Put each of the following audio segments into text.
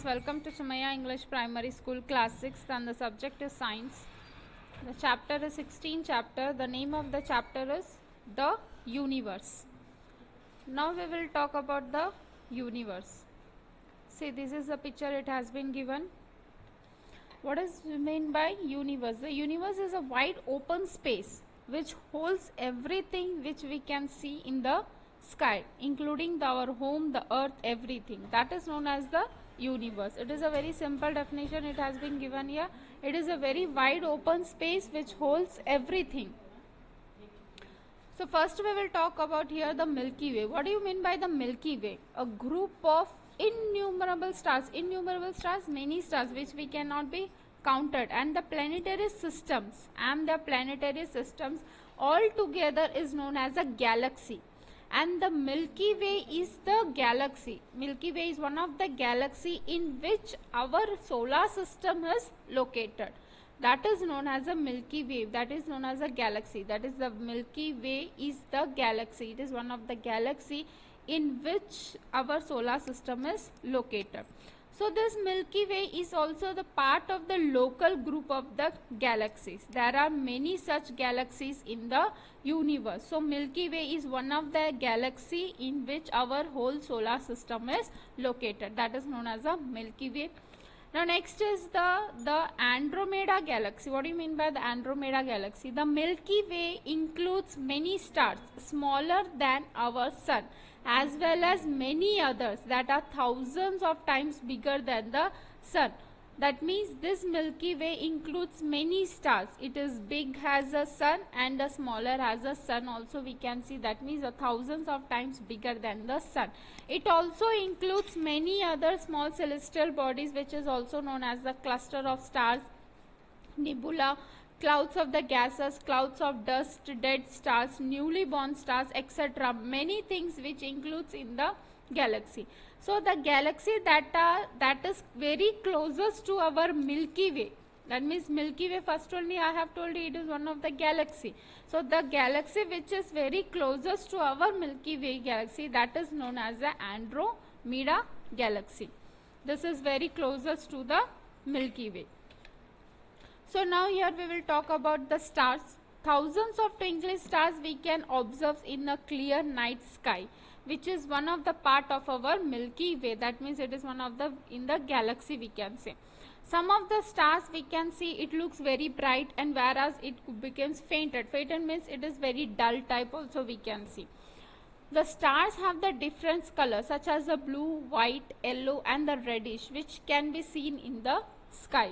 Welcome to Sumaya English Primary School Class 6 and the subject is science. The chapter is 16 chapter. The name of the chapter is the universe. Now we will talk about the universe. See, this is the picture it has been given. What is meant by universe? The universe is a wide open space which holds everything which we can see in the sky, including our home, the earth, everything. That is known as the universe. It is a very simple definition it has been given here. It is a very wide open space which holds everything. So first we will talk about here the Milky Way. What do you mean by the Milky Way? A group of innumerable stars, many stars which we cannot be counted, and the planetary systems all together is known as a galaxy. And the Milky Way is the galaxy. Milky Way is one of the galaxy in which our solar system is located. That is known as a Milky Way. That is known as a galaxy. That is the Milky Way is the galaxy. It is one of the galaxy in which our solar system is located. So this Milky Way is also the part of the local group of the galaxies. There are many such galaxies in the universe. So Milky Way is one of the galaxy in which our whole solar system is located. That is known as a Milky Way. Now next is the Andromeda galaxy. What do you mean by the Andromeda galaxy? The Milky Way includes many stars smaller than our sun, as well as many others that are thousands of times bigger than the sun. That means this Milky Way includes many stars. It is big as a sun and a smaller as a sun also we can see. That means a thousands of times bigger than the sun. It also includes many other small celestial bodies which is also known as the cluster of stars, nebula, clouds of the gases, clouds of dust, dead stars, newly born stars, etc. Many things which includes in the galaxy. So the galaxy that is very closest to our Milky Way. That means Milky Way, first only I have told you it is one of the galaxy. So the galaxy which is very closest to our Milky Way galaxy, that is known as the Andromeda galaxy. This is very closest to the Milky Way. So now here we will talk about the stars. Thousands of twinkling stars we can observe in a clear night sky, which is one of the part of our Milky Way. That means it is one of the in the galaxy we can say. Some of the stars we can see it looks very bright, and whereas it becomes fainted. Fainted means it is very dull type also we can see. The stars have the different colors such as the blue, white, yellow and the reddish, which can be seen in the sky.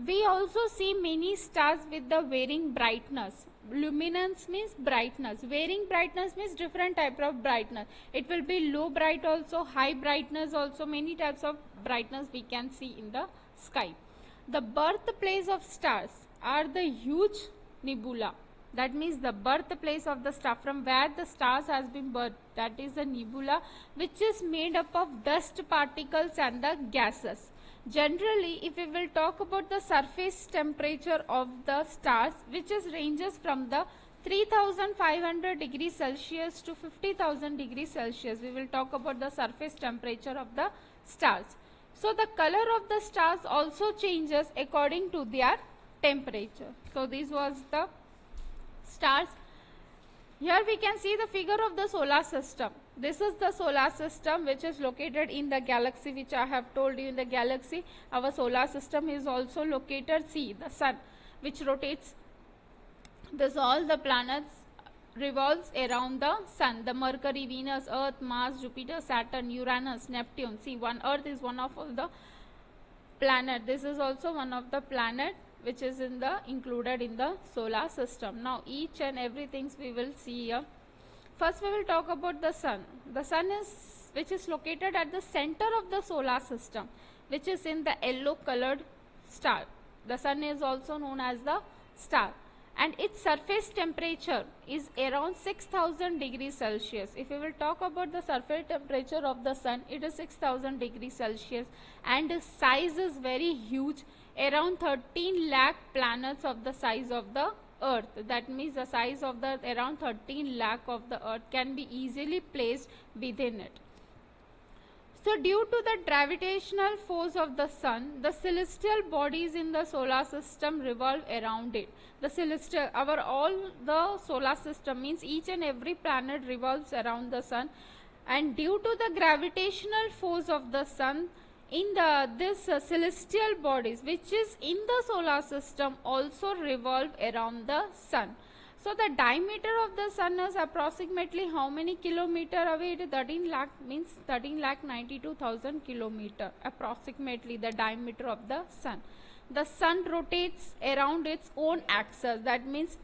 We also see many stars with the varying brightness. Luminance means brightness. Varying brightness means different type of brightness. It will be low bright also, high brightness also. Many types of brightness we can see in the sky. The birthplace of stars are the huge nebula. That means the birthplace of the star, from where the stars has been birthed. That is the nebula, which is made up of dust particles and the gases. Generally, if we will talk about the surface temperature of the stars, which is ranges from the 3500 degrees Celsius to 50,000 degrees Celsius. We will talk about the surface temperature of the stars. So the color of the stars also changes according to their temperature. So this was the stars. Here we can see the figure of the solar system. This is the solar system which is located in the galaxy, which I have told you in the galaxy. Our solar system is also located, see the sun which rotates. This all the planets revolves around the sun. The Mercury, Venus, Earth, Mars, Jupiter, Saturn, Uranus, Neptune. See, one Earth is one of all the planet. This is also one of the planet which is in the included in the solar system. Now each and everything we will see here. First we will talk about the sun. The sun is which is located at the center of the solar system, which is in the yellow colored star. The sun is also known as the star, and its surface temperature is around 6000 degrees Celsius. If we will talk about the surface temperature of the sun, it is 6000 degrees Celsius, and its size is very huge, around 13 lakh planets of the size of the earth. That means the size of the around 13 lakh of the earth can be easily placed within it. So due to the gravitational force of the sun, the celestial bodies in the solar system revolve around it. The celestial, all the solar system means each and every planet revolves around the sun, and due to the gravitational force of the sun, in this celestial bodies which is in the solar system also revolve around the sun. So the diameter of the sun is approximately how many kilometer away? It is 13 lakh, means 13 lakh 92,000 kilometer approximately the diameter of the sun. The sun rotates around its own axis, that means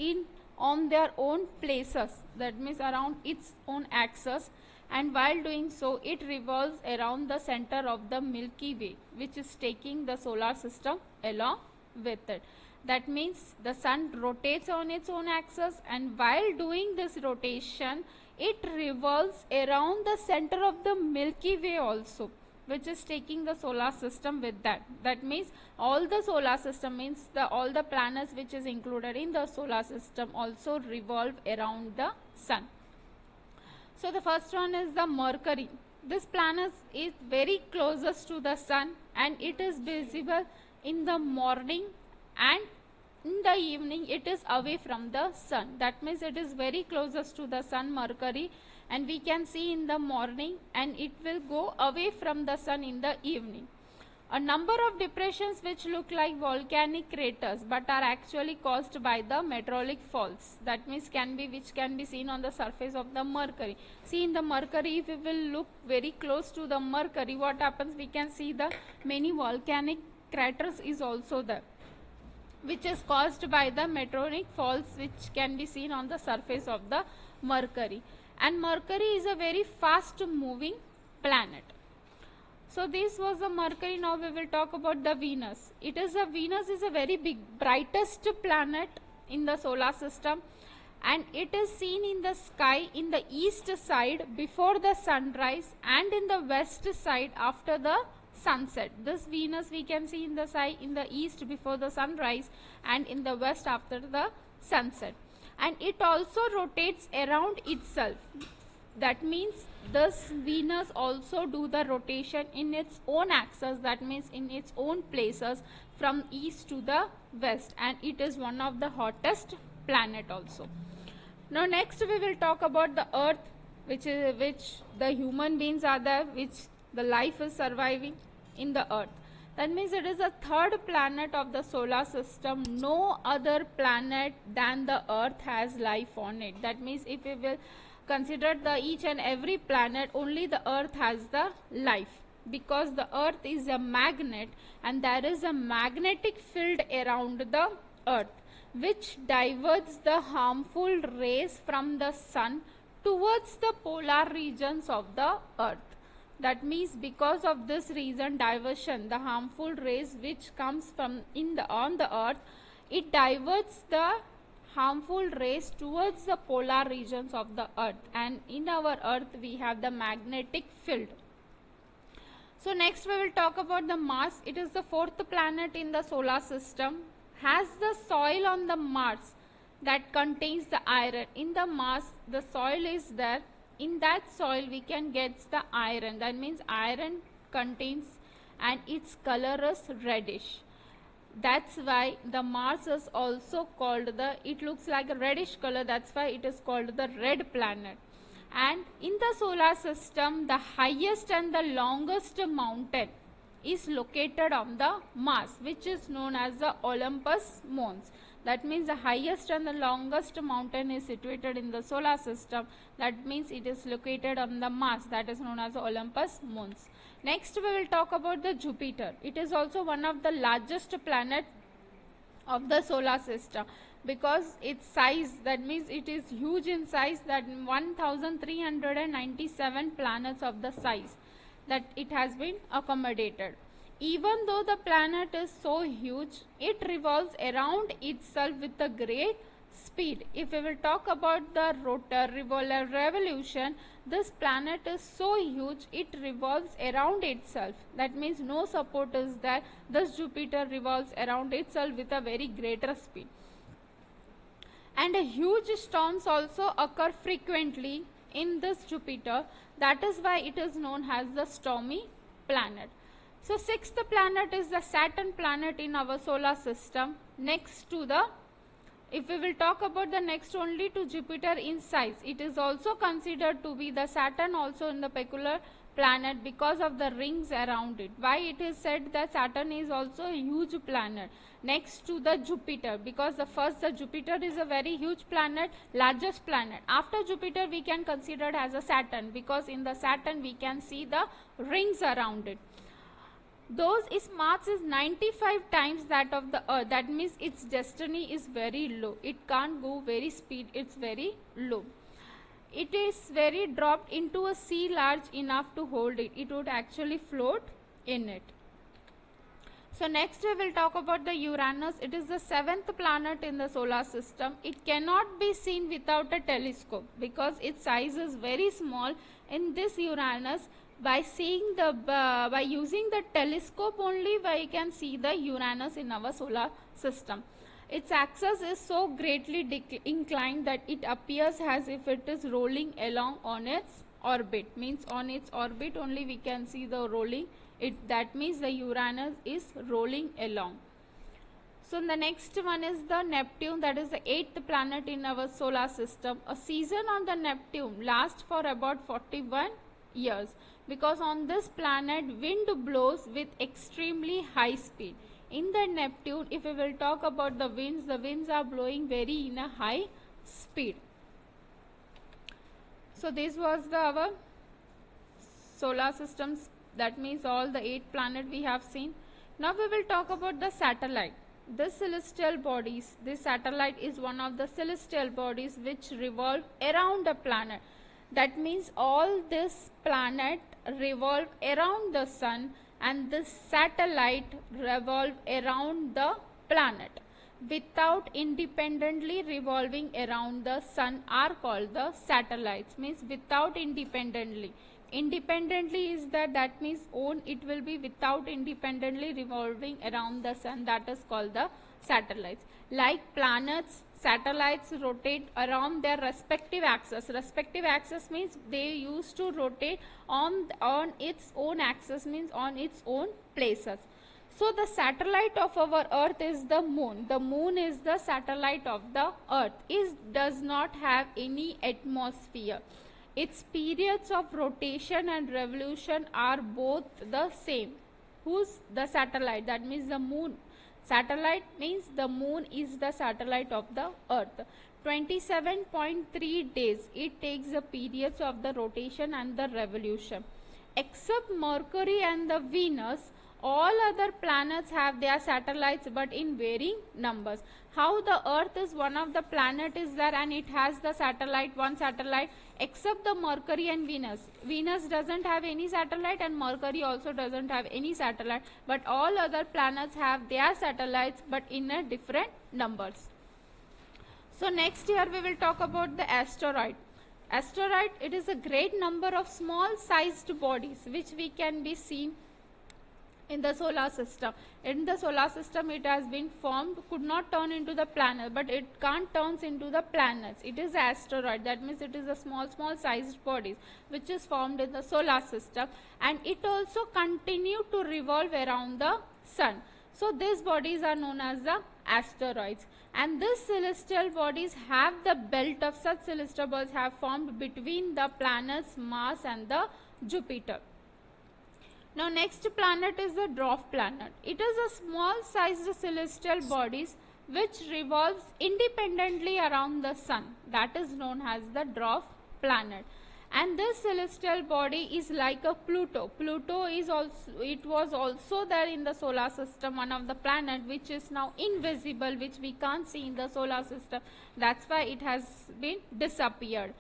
on their own places, that means around its own axis, and while doing so it revolves around the center of the Milky Way, which is taking the solar system along with it. That means the sun rotates on its own axis, and while doing this rotation it revolves around the center of the Milky Way also, which is taking the solar system with that. That means all the solar system means all the planets which is included in the solar system also revolve around the sun. So the first one is the Mercury. This planet is very closest to the sun, and it is visible in the morning, and in the evening it is away from the sun. That means it is very closest to the sun, Mercury, and we can see in the morning, and it will go away from the sun in the evening. A number of depressions which look like volcanic craters but are actually caused by the meteoric faults, that means which can be seen on the surface of the Mercury. See, in the Mercury, if we will look very close to the Mercury, what happens? We can see the many volcanic craters is also there, which is caused by the meteoric faults which can be seen on the surface of the Mercury. And Mercury is a very fast moving planet. So this was the Mercury. Now we will talk about the Venus. Venus is a very big, brightest planet in the solar system, and it is seen in the sky in the east side before the sunrise and in the west side after the sunset. This Venus we can see in the sky in the east before the sunrise and in the west after the sunset. And it also rotates around itself. That means this Venus also do the rotation in its own axis, that means in its own places from east to the west, and it is one of the hottest planet also. Now next we will talk about the Earth, which the human beings are there, which the life is surviving in the Earth. That means it is the third planet of the solar system. No other planet than the Earth has life on it. That means if we will consider each and every planet, only the Earth has the life, because the Earth is a magnet and there is a magnetic field around the Earth which diverts the harmful rays from the sun towards the polar regions of the Earth. That means because of this reason, diversion, the harmful rays which comes from on the Earth, it diverts the harmful rays towards the polar regions of the Earth, and in our Earth we have the magnetic field. So next we will talk about the Mars. It is the fourth planet in the solar system. Has the soil on the Mars that contains the iron. In the Mars the soil is there. In that soil we can get the iron. That means iron contains, and its color is reddish. That's why the Mars is also called it looks like a reddish color, that's why it is called the red planet. And in the solar system, the highest and the longest mountain is located on the Mars, which is known as the Olympus Mons. That means the highest and the longest mountain is situated in the solar system. That means it is located on the Mars, that is known as Olympus Mons. Next we will talk about the Jupiter. It is also one of the largest planet of the solar system, because its size, that means it is huge in size, that 1397 planets of the size that it has been accommodated. Even though the planet is so huge, it revolves around itself with a great speed. If we will talk about the revolution, this planet is so huge, it revolves around itself. That means no support is there. Thus Jupiter revolves around itself with a very greater speed. And huge storms also occur frequently in this Jupiter. That is why it is known as the stormy planet. So sixth planet is the Saturn planet in our solar system, next to the, if we will talk about the next only to Jupiter in size, it is also considered to be the Saturn also in the peculiar planet because of the rings around it. Why it is said that Saturn is also a huge planet next to the Jupiter? Because the Jupiter is a very huge planet, largest planet. After Jupiter we can consider it as a Saturn, because in the Saturn we can see the rings around it. Those its mass is 95 times that of the Earth. That means its destiny is very low. It can't go very speed. It's very low. It is very dropped into a sea large enough to hold it. It would actually float in it. So next we will talk about the Uranus. It is the seventh planet in the solar system. It cannot be seen without a telescope because its size is very small. In this Uranus, by using the telescope only, we can see the Uranus in our solar system. Its axis is so greatly inclined that it appears as if it is rolling along on its orbit. Means on its orbit only we can see the rolling. That means the Uranus is rolling along. So the next one is the Neptune. That is the eighth planet in our solar system. A season on the Neptune lasts for about 41 years. Because on this planet wind blows with extremely high speed. In the Neptune, if we will talk about the winds are blowing very in a high speed. So this was our solar systems, that means all the 8 planets we have seen. Now we will talk about the satellite. This celestial bodies, this satellite is one of the celestial bodies which revolve around a planet. That means all this planet revolve around the sun and this satellite revolve around the planet without independently revolving around the sun are called the satellites. Means without independently. Independently is that means it will be without independently revolving around the sun, that is called the satellites. Like planets, satellites rotate around their respective axis. Respective axis means they used to rotate on its own axis, means on its own places. So the satellite of our Earth is the moon. The moon is the satellite of the Earth. It does not have any atmosphere. Its periods of rotation and revolution are both the same. Who's the satellite? That means the moon. Satellite means the moon is the satellite of the Earth. 27.3 days it takes the periods of the rotation and the revolution. Except Mercury and the Venus, all other planets have their satellites but in varying numbers. How the Earth is one of the planet is there and it has the satellite, one satellite, except the Mercury and Venus. Venus doesn't have any satellite and Mercury also doesn't have any satellite, but all other planets have their satellites but in a different numbers. So next here we will talk about the asteroid. Asteroid, it is a great number of small sized bodies which we can be seen in the solar system. In the solar system it has been formed, could not turn into the planet, but it can't turn into the planets. It is asteroid, that means it is a small sized bodies which is formed in the solar system, and it also continue to revolve around the sun. So these bodies are known as the asteroids, and these celestial bodies have the belt of such celestial bodies have formed between the planets Mars and the Jupiter. Now next planet is the dwarf planet. It is a small sized celestial bodies which revolves independently around the sun. That is known as the dwarf planet. And this celestial body is like a Pluto. Pluto is also, it was also there in the solar system, one of the planet which is now invisible, which we can't see in the solar system. That's why it has been disappeared.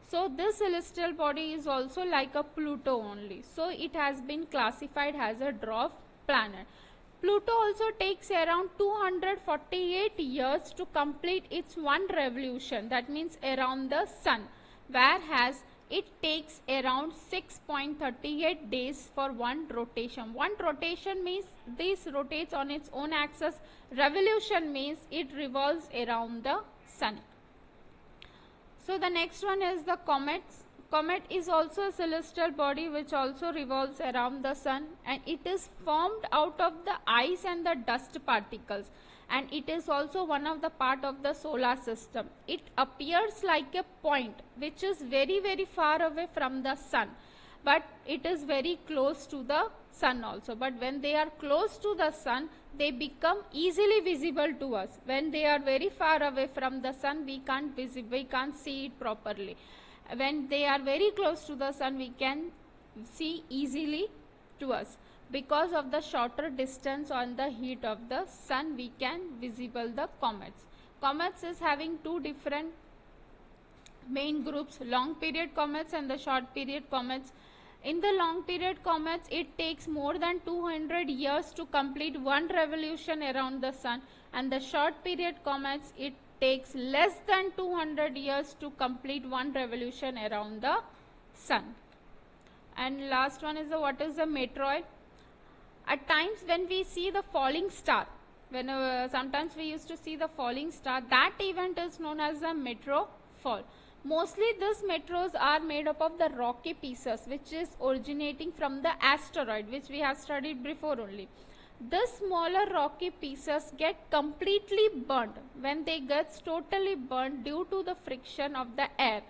So this celestial body is also like a Pluto only. So it has been classified as a dwarf planet. Pluto also takes around 248 years to complete its one revolution, that means around the sun, whereas it takes around 6.38 days for one rotation. One rotation means this rotates on its own axis. Revolution means it revolves around the sun. So the next one is the comets. Comet is also a celestial body which also revolves around the sun, and it is formed out of the ice and the dust particles, and it is also one of the part of the solar system. It appears like a point which is very very far away from the sun, but it is very close to the sun also. But when they are close to the sun, they become easily visible to us. When they are very far away from the sun, we can't see it properly. When they are very close to the sun, we can see easily to us. Because of the shorter distance on the heat of the sun, we can visible the comets. Comets is having two different main groups, long period comets and the short period comets. In the long period comets, it takes more than 200 years to complete one revolution around the sun, and the short period comets, it takes less than 200 years to complete one revolution around the sun. And last one is what is the meteoroid. At times when we see the falling star, sometimes we used to see the falling star, that event is known as a meteorfall. Mostly these meteors are made up of the rocky pieces which is originating from the asteroid, which we have studied before only. These smaller rocky pieces get completely burnt. When they get totally burnt due to the friction of the air,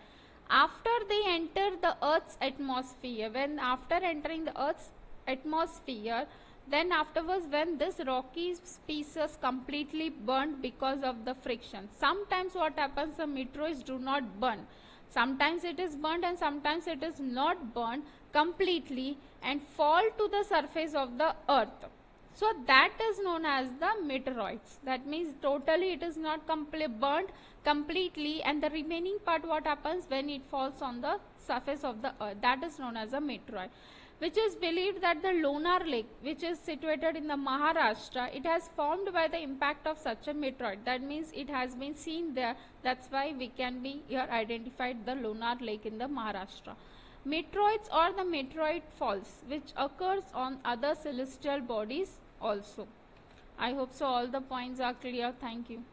after they enter the Earth's atmosphere, after entering the Earth's atmosphere, then afterwards when this rocky pieces completely burnt because of the friction. Sometimes what happens, the meteors do not burn. Sometimes it is burnt and sometimes it is not burnt completely and fall to the surface of the Earth. So that is known as the meteoroids. That means totally it is not burnt completely, and the remaining part what happens when it falls on the surface of the Earth, that is known as a meteoroid. Which is believed that the Lonar Lake, which is situated in the Maharashtra, it has formed by the impact of such a meteoroid. That means it has been seen there. That's why we can be here identified the Lonar Lake in the Maharashtra. Meteoroids or the meteoroid falls, which occurs on other celestial bodies also. I hope so all the points are clear. Thank you.